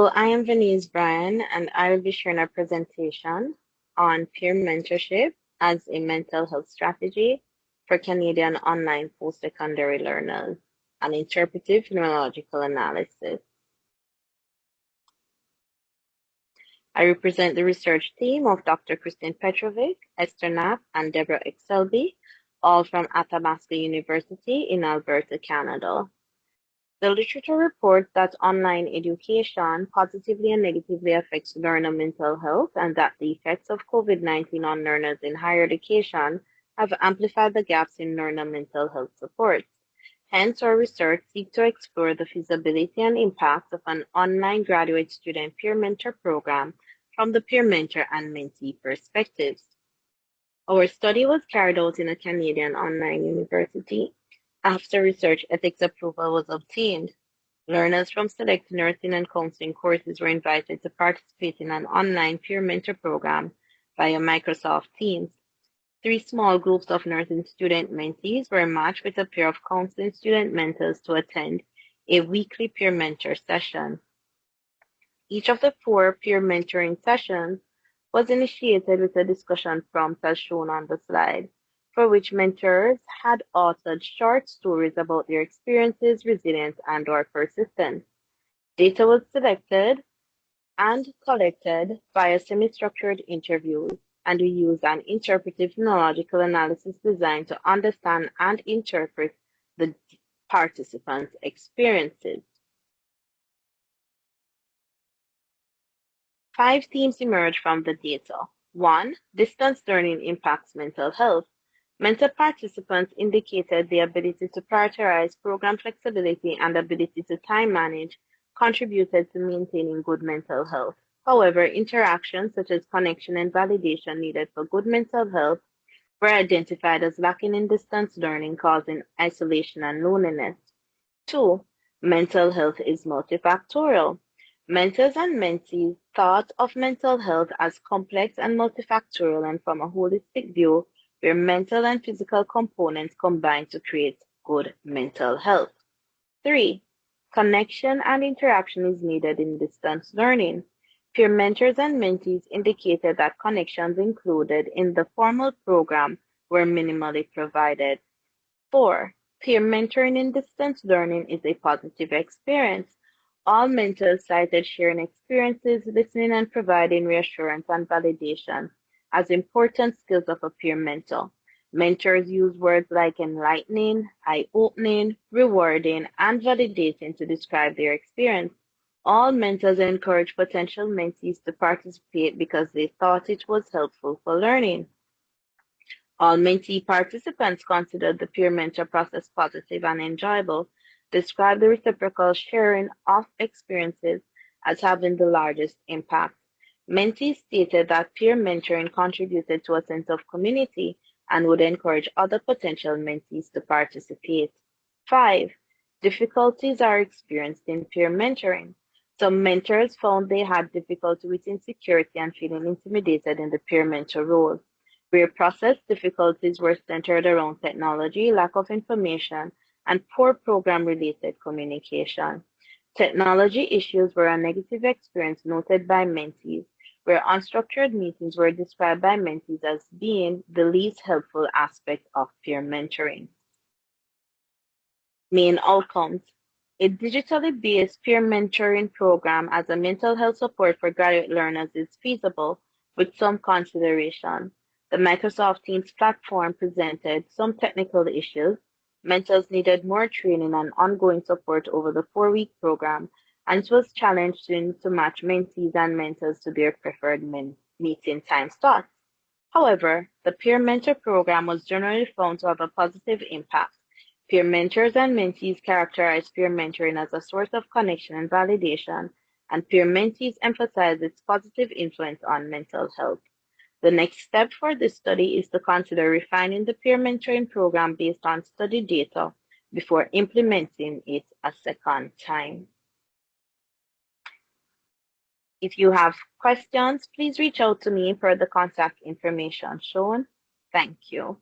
So I am Venise BRYAN, and I will be sharing a presentation on peer mentorship as a mental health strategy for Canadian online post-secondary learners, an interpretive phenomenological analysis. I represent the research team of Dr. Kristin PETROVIC, KNAPP, and Deborah EXELBY, all from Athabasca University in Alberta, Canada. The literature reports that online education positively and negatively affects learner mental health and that the effects of COVID-19 on learners in higher education have amplified the gaps in learner mental health supports. Hence, our research seeks to explore the feasibility and impact of an online graduate student peer mentor program from the peer mentor and mentee perspectives. Our study was carried out in a Canadian online university. After research ethics approval was obtained, learners from select nursing and counseling courses were invited to participate in an online peer mentor program via Microsoft Teams. 3 small groups of nursing student mentees were matched with a pair of counseling student mentors to attend a weekly peer mentor session. Each of the 4 peer mentoring sessions was initiated with a discussion prompt as shown on the slide, for which mentors had authored short stories about their experiences, resilience, and/or persistence. Data was selected and collected via semi-structured interviews, and we used an interpretive phenomenological analysis designed to understand and interpret the participants' experiences. 5 themes emerged from the data. 1. Distance learning impacts mental health. Mentor participants indicated the ability to prioritize program flexibility and ability to time manage contributed to maintaining good mental health. However, interactions such as connection and validation needed for good mental health were identified as lacking in distance learning, causing isolation and loneliness. 2. Mental health is multifactorial. Mentors and mentees thought of mental health as complex and multifactorial and from a holistic view where mental and physical components combine to create good mental health. 3. Connection and interaction is needed in distance learning. Peer mentors and mentees indicated that connections included in the formal program were minimally provided. 4. Peer mentoring in distance learning is a positive experience. All mentors cited sharing experiences, listening, and providing reassurance and validation as important skills of a peer mentor. Mentors use words like enlightening, eye-opening, rewarding, and validating to describe their experience. All mentors encourage potential mentees to participate because they thought it was helpful for learning. All mentee participants considered the peer mentor process positive and enjoyable, described the reciprocal sharing of experiences as having the largest impact. Mentees stated that peer mentoring contributed to a sense of community and would encourage other potential mentees to participate. 5. Difficulties are experienced in peer mentoring. Some mentors found they had difficulty with insecurity and feeling intimidated in the peer mentor role, where process difficulties were centered around technology, lack of information, and poor program-related communication. Technology issues were a negative experience noted by mentees, where unstructured meetings were described by mentees as being the least helpful aspect of peer mentoring. Main outcomes. A digitally based peer mentoring program as a mental health support for graduate learners is feasible with some consideration. The Microsoft Teams platform presented some technical issues. Mentors needed more training and ongoing support over the 4-week program, and it was challenging to match mentees and mentors to their preferred meeting time slots. However, the peer mentor program was generally found to have a positive impact. Peer mentors and mentees characterized peer mentoring as a source of connection and validation, and peer mentees emphasized its positive influence on mental health. The next step for this study is to consider refining the peer mentoring program based on study data before implementing it a second time. If you have questions, please reach out to me per the contact information shown. Thank you.